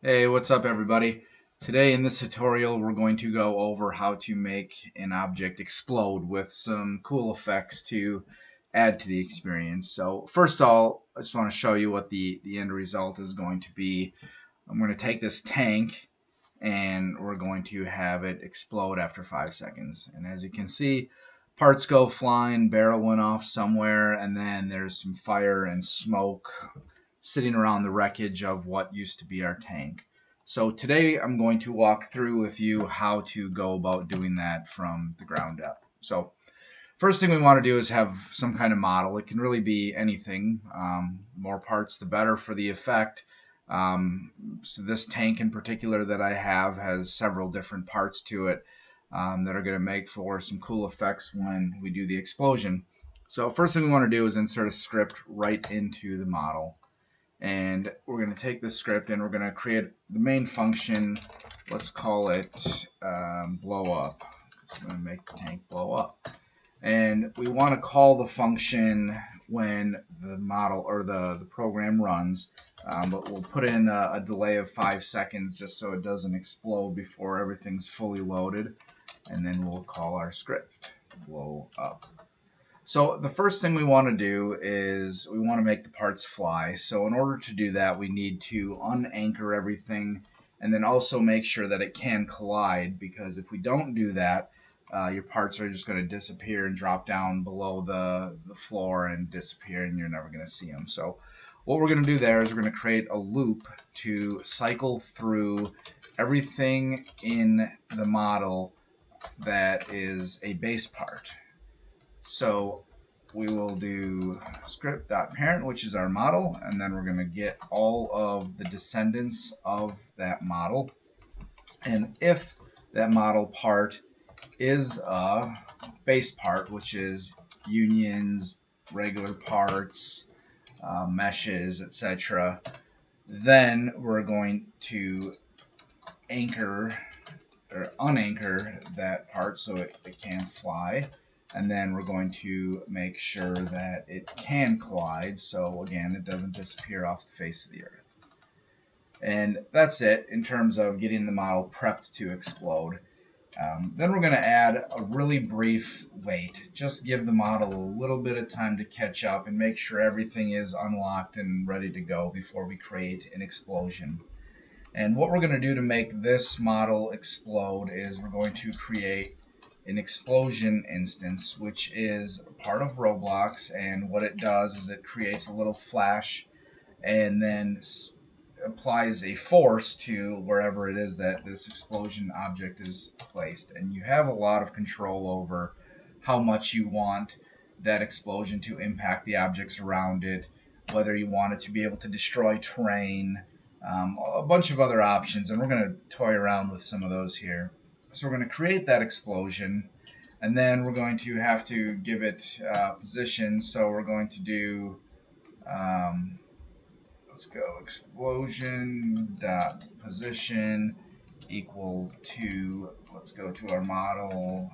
Hey, what's up everybody? Today in this tutorial we're going to go over how to make an object explode with some cool effects to add to the experience. So first of all, I just want to show you what the end result is going to be. I'm going to take this tank and we're going to have it explode after 5 seconds. And as you can see, parts go flying, barrel went off somewhere, and then there's some fire and smoke sitting around the wreckage of what used to be our tank. So today I'm going to walk through with you how to go about doing that from the ground up. So first thing we want to do is have some kind of model. It can really be anything. More parts the better for the effect. So this tank in particular that I have has several different parts to it that are going to make for some cool effects when we do the explosion. So first thing we want to do is insert a script right into the model. And we're going to take this script and we're going to create the main function. Let's call it blow up. I'm going to make the tank blow up. And we want to call the function when the model or the program runs, but we'll put in a delay of 5 seconds just so it doesn't explode before everything's fully loaded. And then we'll call our script blow up. So the first thing we want to do is we want to make the parts fly. So in order to do that, we need to unanchor everything and then also make sure that it can collide, because if we don't do that, your parts are just going to disappear and drop down below the floor and disappear, and you're never going to see them. So what we're going to do there is we're going to create a loop to cycle through everything in the model that is a base part. So we will do script.parent, which is our model, and then we're going to get all of the descendants of that model. And if that model part is a base part, which is unions, regular parts, meshes, etc., then we're going to anchor or unanchor that part so it can fly. And then we're going to make sure that it can collide, so again it doesn't disappear off the face of the earth. And that's it in terms of getting the model prepped to explode. Then we're going to add a really brief wait. Just give the model a little bit of time to catch up and make sure everything is unlocked and ready to go before we create an explosion. And what we're going to do to make this model explode is we're going to create an explosion instance, which is part of Roblox. And what it does is it creates a little flash and then applies a force to wherever it is that this explosion object is placed. And you have a lot of control over how much you want that explosion to impact the objects around it, whether you want it to be able to destroy terrain, a bunch of other options, and we're going to toy around with some of those here. So we're going to create that explosion, and then we're going to have to give it position. So we're going to do, let's go explosion dot position equal to, let's go to our model,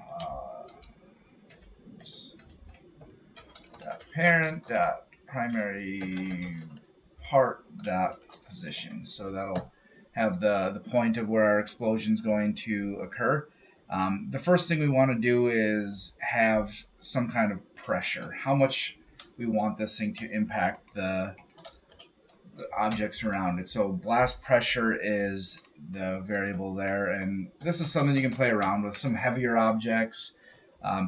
dot parent dot primary part dot position. So that'll have the point of where our explosion is going to occur. The first thing we want to do is have some kind of pressure. How much we want this thing to impact the objects around it. So blast pressure is the variable there, and this is something you can play around with. Some heavier objects,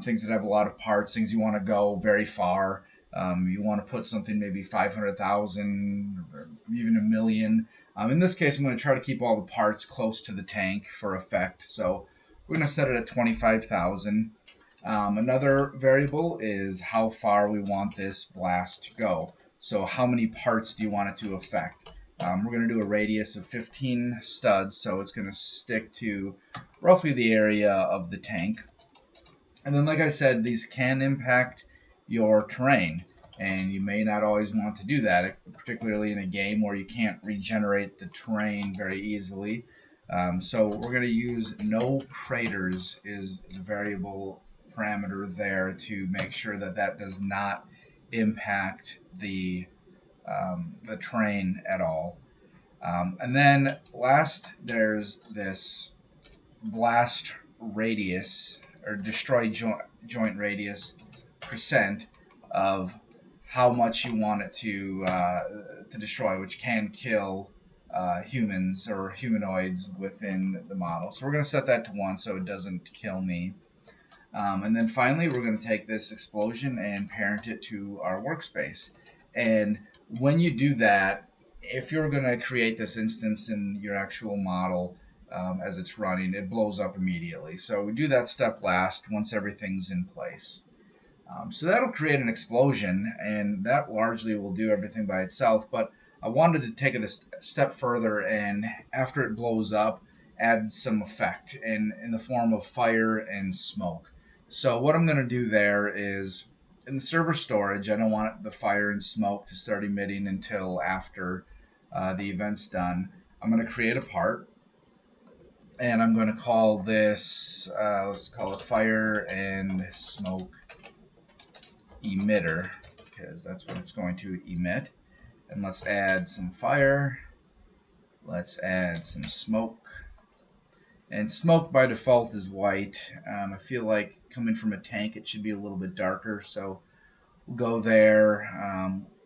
things that have a lot of parts, things you want to go very far. You want to put something maybe 500,000 or even 1,000,000. In this case, I'm going to try to keep all the parts close to the tank for effect. So we're going to set it at 25,000. Another variable is how far we want this blast to go. So how many parts do you want it to affect? We're going to do a radius of 15 studs, so it's going to stick to roughly the area of the tank. And then, like I said, these can impact your terrain, and you may not always want to do that, particularly in a game where you can't regenerate the terrain very easily. So we're going to use no craters is the variable parameter there to make sure that that does not impact the terrain at all. And then last, there's this blast radius or destroy joint radius percent of how much you want it to destroy, which can kill humans or humanoids within the model. So we're going to set that to 1 so it doesn't kill me. And then finally, we're going to take this explosion and parent it to our workspace. And when you do that, if you're going to create this instance in your actual model as it's running, it blows up immediately. So we do that step last once everything's in place. So that'll create an explosion, and that largely will do everything by itself. But I wanted to take it a step further, and after it blows up, add some effect in the form of fire and smoke. So what I'm going to do there is in the server storage, I don't want the fire and smoke to start emitting until after the event's done. I'm going to create a part, and I'm going to call this, let's call it fire and smoke emitter, because that's what it's going to emit. And let's add some fire. Let's add some smoke. And smoke by default is white. I feel like coming from a tank, it should be a little bit darker. So we'll go there,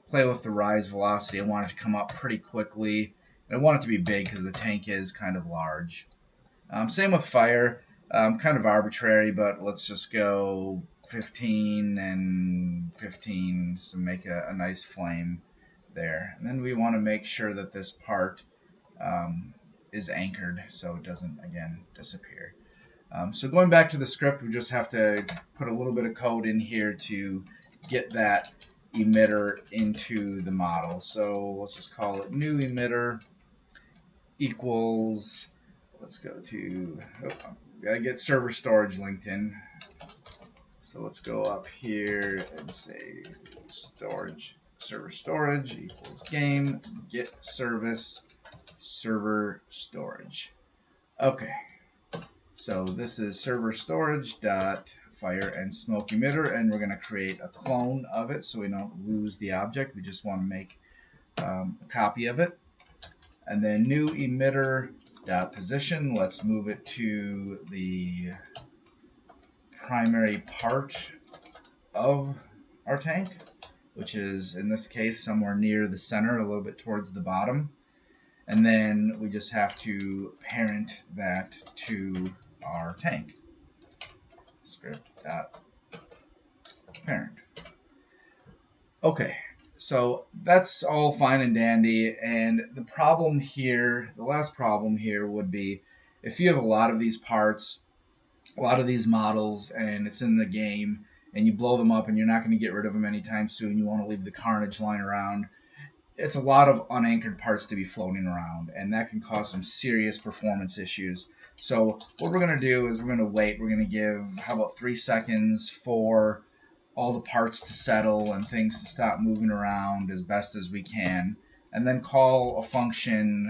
play with the rise velocity. I want it to come up pretty quickly. And I want it to be big because the tank is kind of large. Same with fire. Kind of arbitrary, but let's just go 15 and 15 to make a nice flame there. And then we want to make sure that this part is anchored so it doesn't, again, disappear. So going back to the script, we just have to put a little bit of code in here to get that emitter into the model. So let's just call it new emitter equals, let's go to, gotta get server storage linked in. So let's go up here and say storage, server storage equals game, get service, server storage. Okay, so this is server storage dot fire and smoke emitter, and we're going to create a clone of it so we don't lose the object. We just want to make a copy of it. And then new emitter dot position, let's move it to the primary part of our tank, which is in this case somewhere near the center, a little bit towards the bottom. And then we just have to parent that to our tank. Script.parent. Okay, so that's all fine and dandy. And the problem here, the last problem here would be if you have a lot of these parts, a lot of these models, and it's in the game, and you blow them up and you're not going to get rid of them anytime soon, you want to leave the carnage lying around, it's a lot of unanchored parts to be floating around, and that can cause some serious performance issues. So what we're going to do is we're going to wait. We're going to give, how about 3 seconds for all the parts to settle and things to stop moving around as best as we can, and then call a function,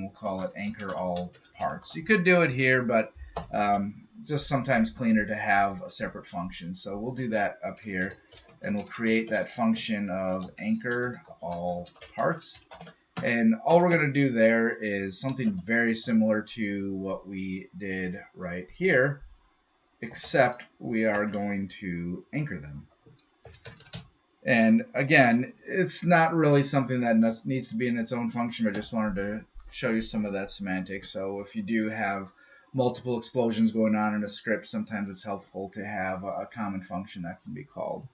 we'll call it anchor all parts. You could do it here, but just sometimes cleaner to have a separate function. So we'll do that up here, and we'll create that function of anchor all parts. And all we're going to do there is something very similar to what we did right here, except we are going to anchor them. And again, it's not really something that needs to be in its own function, but I just wanted to show you some of that semantics. So if you do have multiple explosions going on in a script, sometimes it's helpful to have a common function that can be called.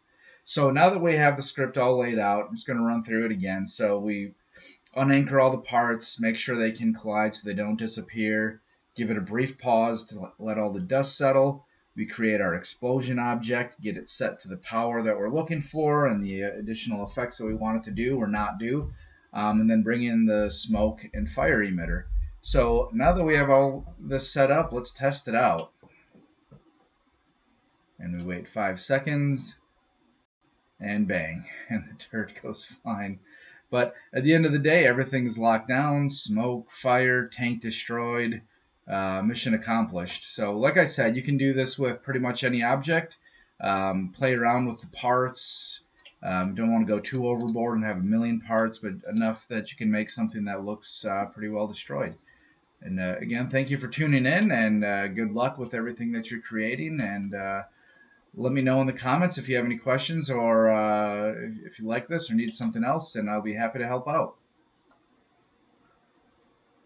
So now that we have the script all laid out, I'm just going to run through it again. So we unanchor all the parts, make sure they can collide so they don't disappear, give it a brief pause to let all the dust settle. We create our explosion object, get it set to the power that we're looking for and the additional effects that we want it to do or not do, and then bring in the smoke and fire emitter. So now that we have all this set up, let's test it out. And we wait 5 seconds, and bang, and the turret goes flying. But at the end of the day, everything's locked down, smoke, fire, tank destroyed, mission accomplished. So like I said, you can do this with pretty much any object. Play around with the parts, Don't want to go too overboard and have a million parts, but enough that you can make something that looks pretty well destroyed. And again, thank you for tuning in, and good luck with everything that you're creating. And let me know in the comments if you have any questions, or if you like this or need something else, and I'll be happy to help out.